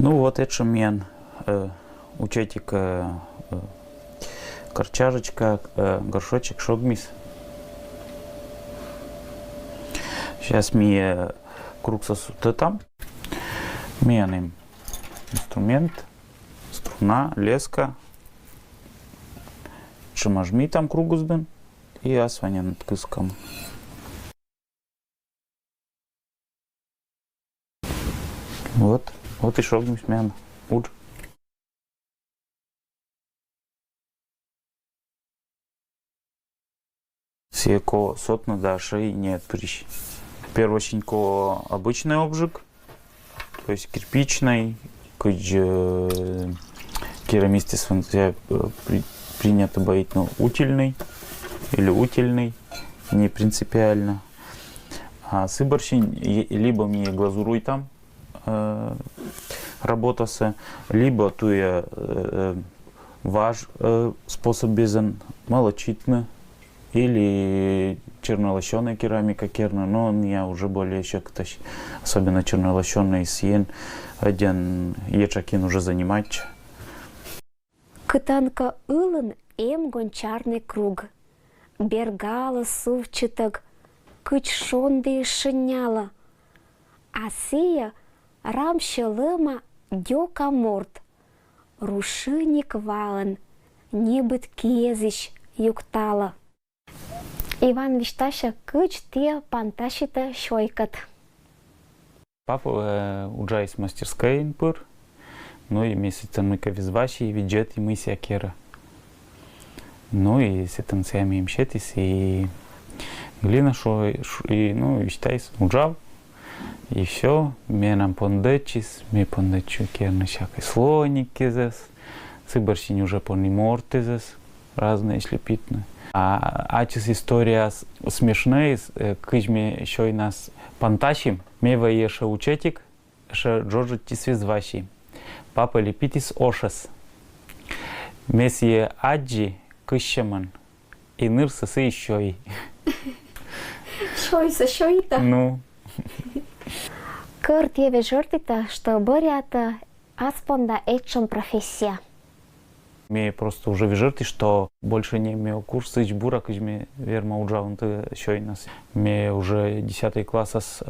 Ну вот это мен учетик корчажечка, горшочек, шогмис. Сейчас мне круг сосуд там. Меним инструмент, струна, леска. Шамажми там кругузбен и асваня над кыском. Вот и шогмис мен. Уж. Всеко сотно даши и нет прищ. Первоченько обычный обжиг, то есть кирпичный, керамистис принято боить, но утильный или утильный, не принципиально. А сыборщин либо мне глазуруй там работался, либо туя ваш способ безен молочитный или чернолощеная керамика керна, но он я уже более еще кто, особенно чернолощеный сиен, один ечакин уже занимать. Кытанка ылын гончарный круг. Бергала сувчаток, кыч шонды шиняла. Асия рамщелыма дёка морд. Рушиник вален, небыт кезищ юктала. Иван Вишташа кыч те панташита щойкат. Папа уже из мастерской пыр, ну и месяца мы ковизващи и виджет и мы сякера. Ну и сетанциями им щетис и глина шо и ну считайся уджал и все. Мне нам пондечис, мне пондечу керна всякой слоники зас, сыборщин уже пониморты зас, разные шлепитные. А чис история смешная, кыжме еще и нас панташим, мева еша учетик, ша джорджи тисвизващи. Папа лепитис ошас. Месье аджи кыщаман. И нырса сы еще и. Шойса шойта. Ну. Кырт еве жертита, что борята аспонда этчом профессия. Мне просто уже вижерти, что больше не имею курса ичбура, кыжме верма уджаунты еще и нас. Мне уже 10 класс с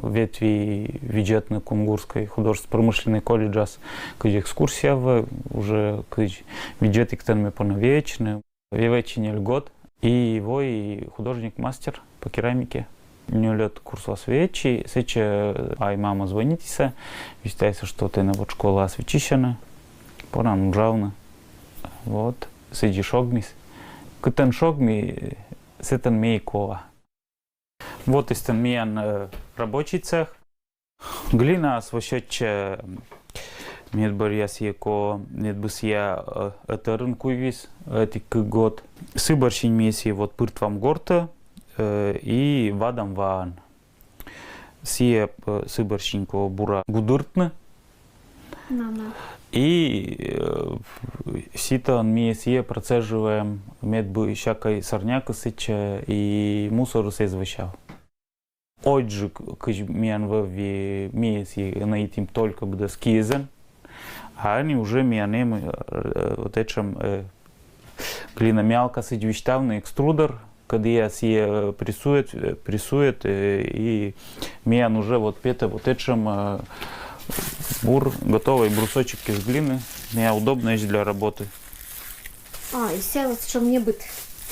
ветви виджетной кунгурской художественно-промышленной колледжас, кыж экскурсия в уже кыж виджетик тен мне поновечный, вевечине льгот, и его и художник-мастер по керамике. Не лет курс освечи, сече ай мама звонитеся, считается, что ты на вот школа освечищена, пора уджавна. Вот, сиди шогмис. Кытен шогми, сетен мейкова. Вот истен миян рабочий цех. Глина освещече медбор я съеко, медбус я это рынку вис, эти год. Сыборщин меси вот пырт вам горта и вадам ваан. Сие сыборщинко бура гудыртны. И сито мы сие процеживаем медбу всякой сорняка сыча и мусор се извещал. Отже, кыж мен в меси на этим только бда скизен, а они уже менем вот этим глина мялка сыч вещтавный экструдер, когда я сие прессует и мен уже вот пето вот этим бур, готовый брусочек из глины. Мне удобно для работы. А, и все, что мне быть?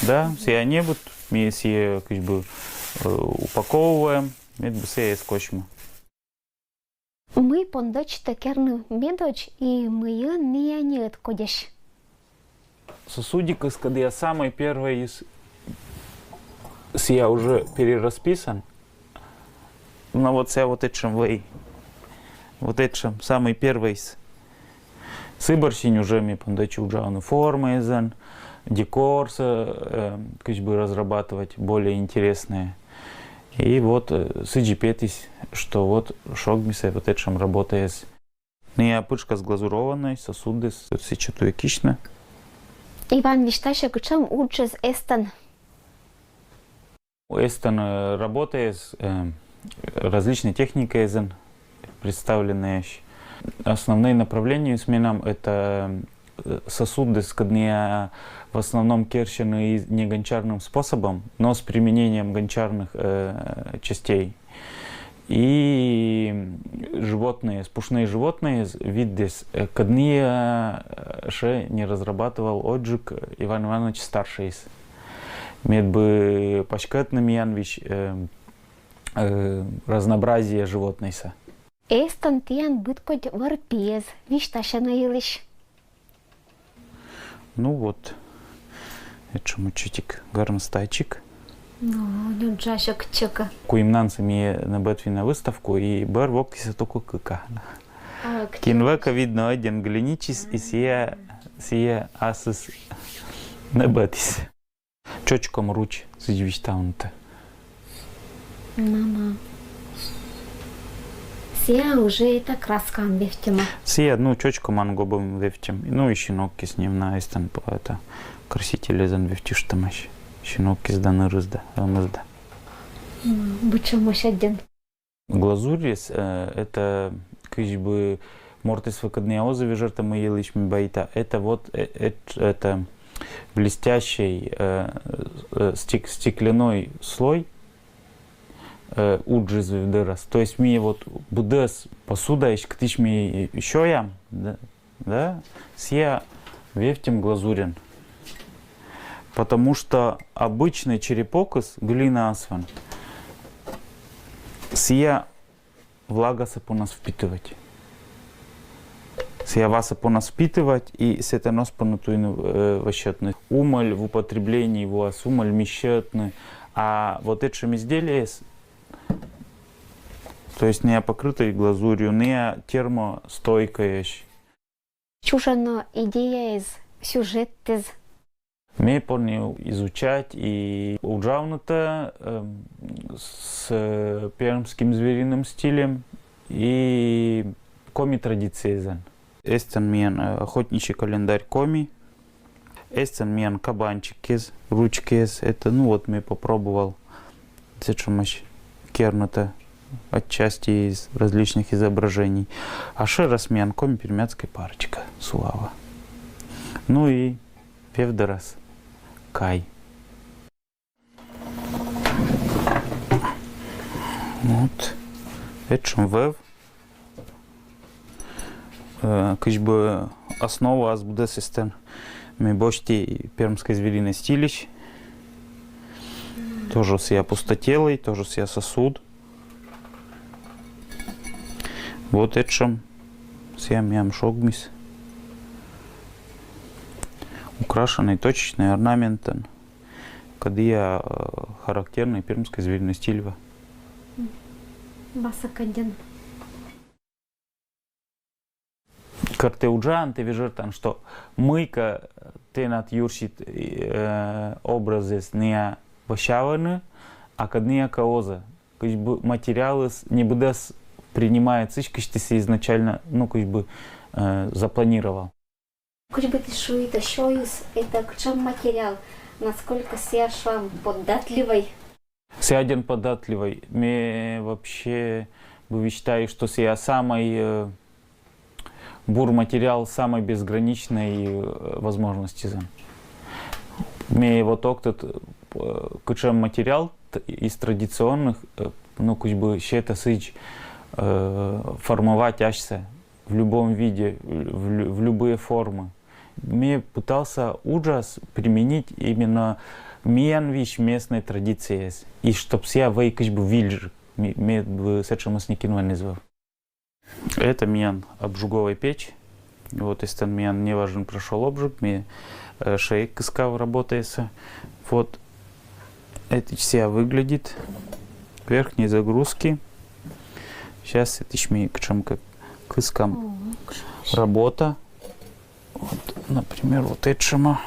Да, все они будут. Мы все как бы упаковываем. Это все скотчем. Мы пондоч такерну медоч и мы не отходишь. Сосудик, когда я самый первый из я уже перерасписан. Но вот вся вот этим вей. Вот это самый первый сыборщин уже мне пондачу джауну формы, декор, как бы разрабатывать более интересные. И вот сыджипетись, что вот шогмисе вот этим работает. Не пышка с глазурованной, сосуды, сечетуя кишна. Иван Вишташа, кучам учишь эстан? Эстан работает различные техники, представленные Основные направления сменам это сосуды, которые в основном керчены не гончарным способом, но с применением гончарных частей. И животные, спушные животные, виды, которые еще не разрабатывал Оджик Иван Иванович старший. Мед бы пачкатным янвич разнообразие животных. Естон тиан быткоть варпиез, вишташа наилыш. Ну вот, это мучитик, гармстайчик. Ну, не джашок чека. Куимнанцы мне на битве на выставку, и бар воктися только кыка. Кинвека видно один глиничис, и сия асыс на битвис. Чочком руч сидвиштаунта. Ну. Сия уже это краскан вефтима. Сия, ну, чочком ангобом вефтим. Ну, и щенок с ним на истан, это красители зан вефтиштамаш. Щенок из данырызда, алмызда. Бычамыш один. Глазурис это как бы мортис выкидные озовы жерта мы елиш байта. Это вот это блестящий стеклянной слой уджиз вдырас. То есть мне вот будес посуда ктыш ми еще я, да, сия вефтим глазурин. Потому что обычный черепокос, глина асфан, сия влага по нас впитывать. Сия васа по нас впитывать и с это нос понатуйны вощетны. Умаль в употреблении его, умаль мещетны. А вот этим изделие, то есть не покрытой глазурью, не термостойкое. Чужано идея из сюжет из. Мне понял изучать и уджавнуто с пермским звериным стилем и коми-традицией. Эстен мен охотничий календарь коми, эстен мен кабанчик из ручки из. Это, ну вот, мне попробовал зачемать кернуто отчасти из различных изображений. А шерас мен коми пермяцкая парочка, слава. Ну и певдерас. Кай. Вот. Это вев. Как бы основа аз буде систем. Мы бочти пермской звериной стилищ. Тоже сия пустотелый, тоже сия сосуд. Вот это сия мям шогмис. Украшенный точечный орнаментом, когда характерный пермской звериной стиль. Басакадин. Картеуджан, ты видишь там, что мыка ты над юршит образы не вощаваны, а когда каоза, как бы материалы не будут принимать цички, что ты изначально, ну как бы запланировал. Хоть бы ты шуита шоюс, это к чем материал, насколько сия швам податливый. Сяден податливый. Мне вообще считаю, что сия самый бурматериал самой безграничной возможности. Мне вот этот кучем материал из традиционных, ну как бы щета сыч формовать ашся в любом виде, в любые формы. Мне пытался ужас применить именно менвич местной традиции. И чтоб я вейкаш бы вильж, мне бы с этим не назвал. Это мен обжуговая печь. Вот если мен не важен прошел обжиг, мне шейк кыскав работается. Вот это вся выглядит. Верхние загрузки. Сейчас это мне к чем как кыскам работа. Вот, например, вот это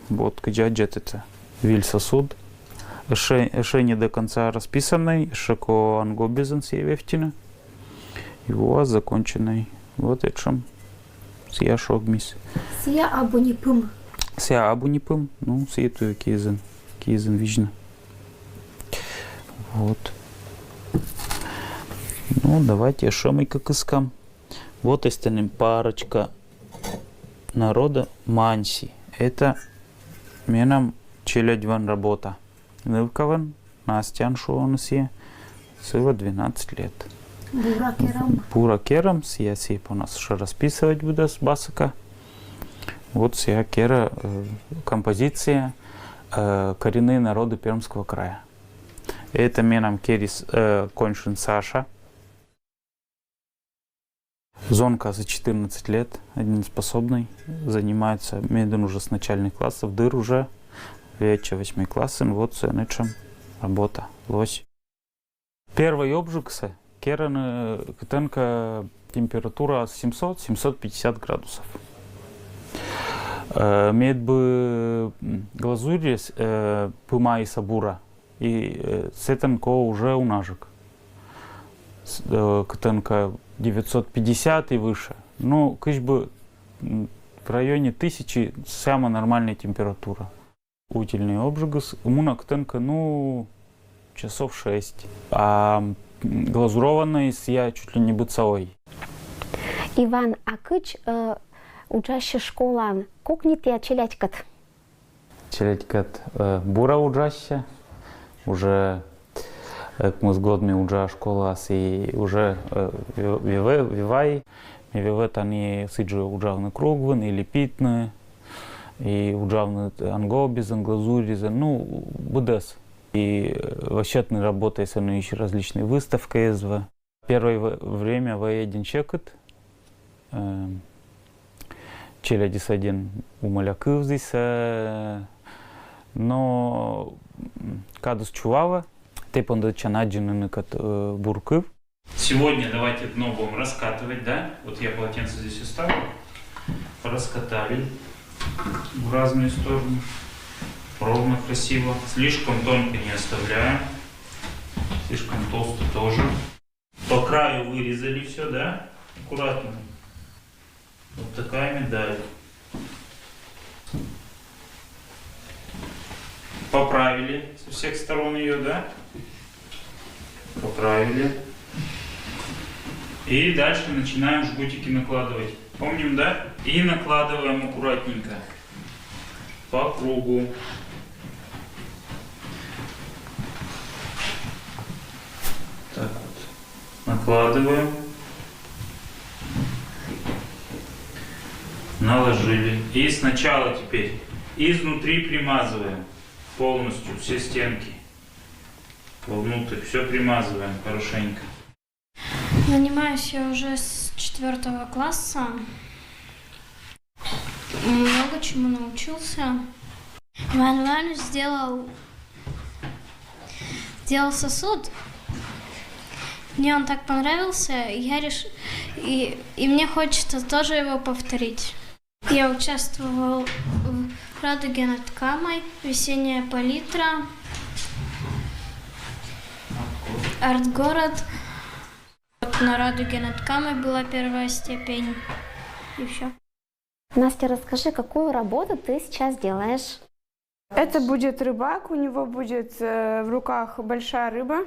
вот каджаджет это виль сосуд. Еще не до конца расписанный, шико ангобизан севефтина. Его законченный. Вот это сия шогмис. Сия абунипым. Сия абунипым, ну сия ту кизен вижна. Вот. Ну давайте еще мы как искам. Вот остальным парочка народа Манси. Это менам челядьван работа. Нылкован, Настян шуонусе, сыва 12 лет. Буракерам. Буракерам, сияси по нас еще расписывать буду с басака. Вот сия кера композиция коренные народы Пермского края. Это менам керис Коньшин Саша. Зонка за 14 лет, один способный, занимается меден уже с начальных классов, дыр уже, вече 8 классен, вот сенечем работа, лось. Первый обжигся, керен тенка температура 700-750 градусов. Мед бы глазурь пыма и сабура, и сетенко уже унажик. Тенка 950 и выше. Ну, кыш бы в районе 1000 самая нормальная температура. Утильный обжигус, муна ктенка, ну, часов 6. А глазурованный я чуть ли не быцовой. Иван, а кыч учащий школан, кукните челядькат? Челядькат бура уджаща, уже мы с годами уже школа и уже вивай, вивет они сиджу уджавны кругвен или питны, и уджавны ангобизен, глазуризен, ну, будес. И восчетной работой со мной еще различные выставки СВ. Первое время В1 чекет, челядис один умалякыв здесь, но кадус чувава, тепонда чанаджины кат буркыв. Сегодня давайте дно будем раскатывать, да? Вот я полотенце здесь оставил, раскатали в разные стороны, ровно, красиво. Слишком тонко не оставляем, слишком толсто тоже. По краю вырезали все, да? Аккуратно. Вот такая медаль. Поправили со всех сторон ее, да? Поправили. И дальше начинаем жгутики накладывать. Помним, да? И накладываем аккуратненько. По кругу. Так вот. Накладываем. Наложили. И сначала теперь изнутри примазываем полностью все стенки. Вовнутрь все примазываем хорошенько. Занимаюсь я уже с 4 класса. Много чему научился. Иван Иванович сделал сосуд. Мне он так понравился, и мне хочется тоже его повторить. Я участвовал в «Радуге над Камой», «Весенняя палитра», «Арт-город». Вот на «Радуге над Камой» была первая степень, и все. Настя, расскажи, какую работу ты сейчас делаешь? Это будет рыбак, у него будет в руках большая рыба.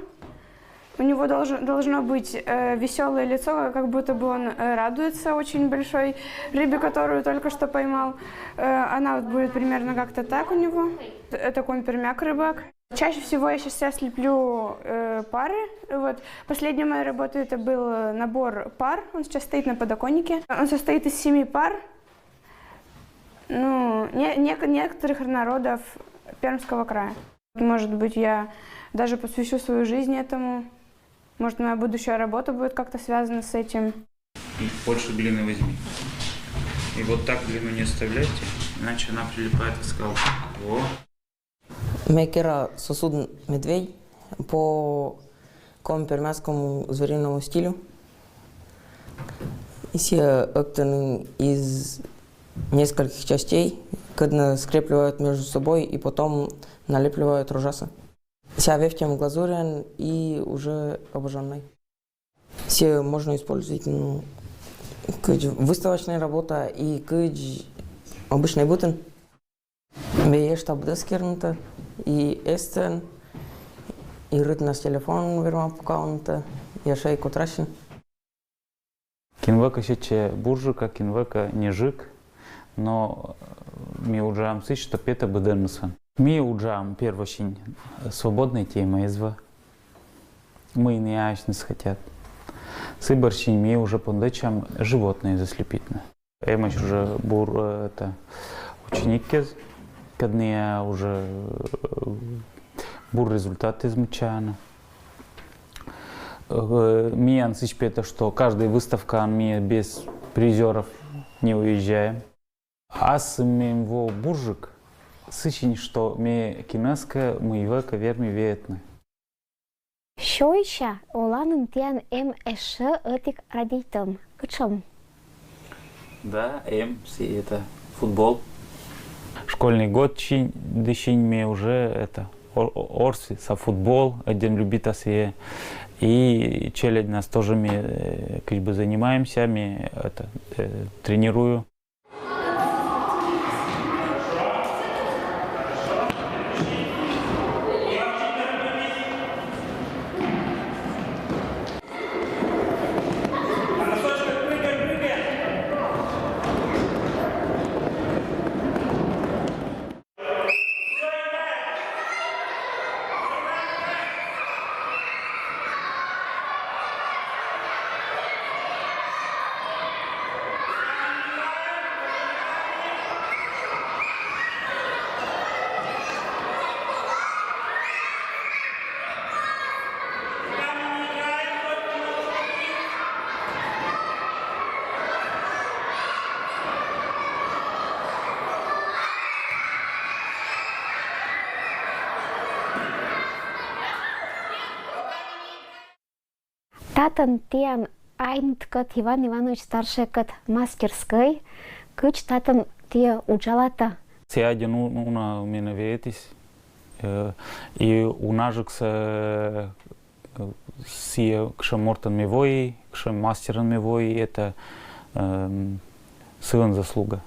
У него должно быть веселое лицо, как будто бы он радуется очень большой рыбе, которую только что поймал. Она вот будет примерно как-то так у него. Это компермяк-рыбак. Чаще всего я сейчас слеплю пары. Вот. Последняя моя работа это был набор пар. Он сейчас стоит на подоконнике. Он состоит из 7 пар. Ну, некоторых народов Пермского края. Может быть, я даже посвящу свою жизнь этому. Может, моя будущая работа будет как-то связана с этим. И больше длины возьми. И вот так длину не оставляйте, иначе она прилипает к скалке. Во. Мекера сосуд медведь по компермяскому звериному стилю. И все оптаны из нескольких частей, когда скрепливают между собой и потом налепливают рожасы. Вся вефтем глазурен и уже обожженной. Все можно использовать выставочная работа и обычный бутен. Бе штаб дескернута и эстен и рытнас телефон верма покаунта и шейку тращин. Кинвека сече буржика, кинвека нежик, но ми уджам сыч, что пета беденусан. Ми уджам первощень свободной темы изва. Мы не яичность хотят. Сыборщень ми уже пондечам животные заслепительно. Эмощ уже бур это ученики, когда уже бур результаты измучаны. Ми ансыч пета, что каждая выставка ми без призеров не уезжаем. Ас ми во буржик, сычень, что ми кинеска, мы века верми ветны. Що ще оланын тиян МШ этик радийтым? Кычым? Да, это футбол. Школьный год дыщень мне уже это орси со футбол, один любит осе. И челядь нас тоже мы как бы занимаемся, мы это тренирую. Татан тиян айнткат Иван Иванович старший кат мастерской, кыч татан тия уджалата. Сяден уна меня ветис, и унажик се сие кшамортан мивой, кшамастеран мивой, это сын заслуга.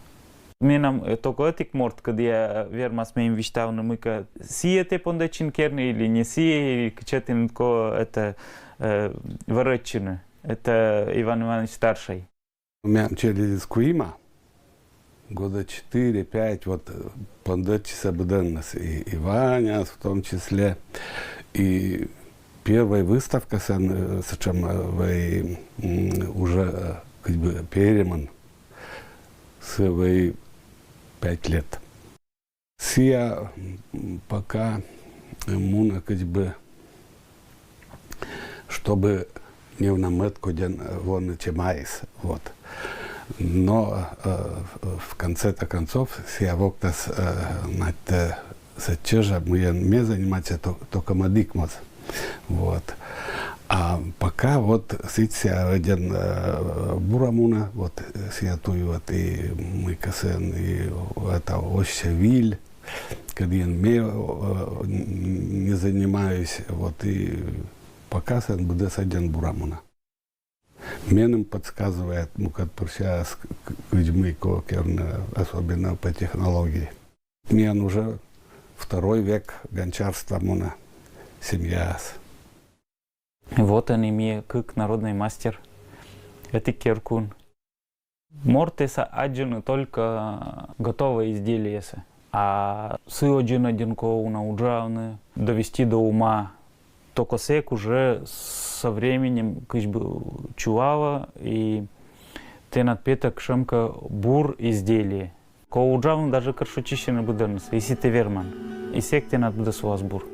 Менам только этик морт, когда я вермас моим вещам намыка, сие те пондачин керни или не сие, или кчетин ко это вырочины. Это Иван Иванович старший. У меня через Куима года 4-5 вот пондачи собденность и Ваня в том числе. И первая выставка с чем вы уже как бы переман с 5 лет. Сия пока муна как бы чтобы не в наметку ден вон чемайс, вот. Но в конце-то концов, сия воктас над сечежа мы заниматься только мадикмос, вот. А пока вот сия один бурамуна, вот сия тую вот и мы касен и это още виль, когда я не занимаюсь, вот и пока сын будет один бурамуна. Менем подсказывает, ну, как прощаясь к людьми, особенно по технологии. Мен уже 2 век гончарства муна, семья. Вот они мне как народный мастер. Это киркун. Мортеса один только готовое изделие. А сы один ко научавны довести до ума. То косек уже со временем как бы чувала и те надпеток шемка бур изделие. Ко уджавн даже каршучище не буде, если ты верман. И сек те надбуде с вас бур.